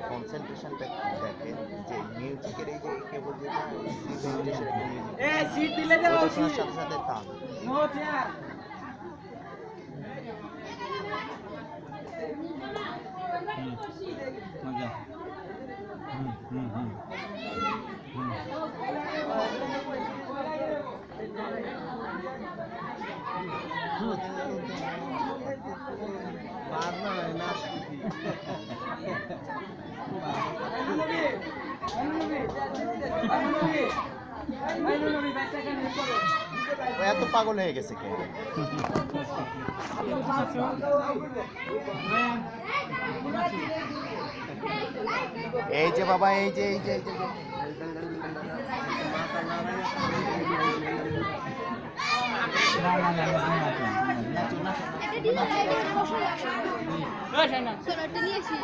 কনসেন্ট্রেশনটা দেখেন যে মিউজিকের এই যে কেবল যেটা সি ভেরিটেশন একটা মিউজিক এ সিট দিলে দেবো ওটা শোনার সাথে সাথে তাল নো চেয়ার মজা ও এত পাগল হয়ে গেছে কে এই যে বাবা এই যে সোনারটা নিয়ে আসি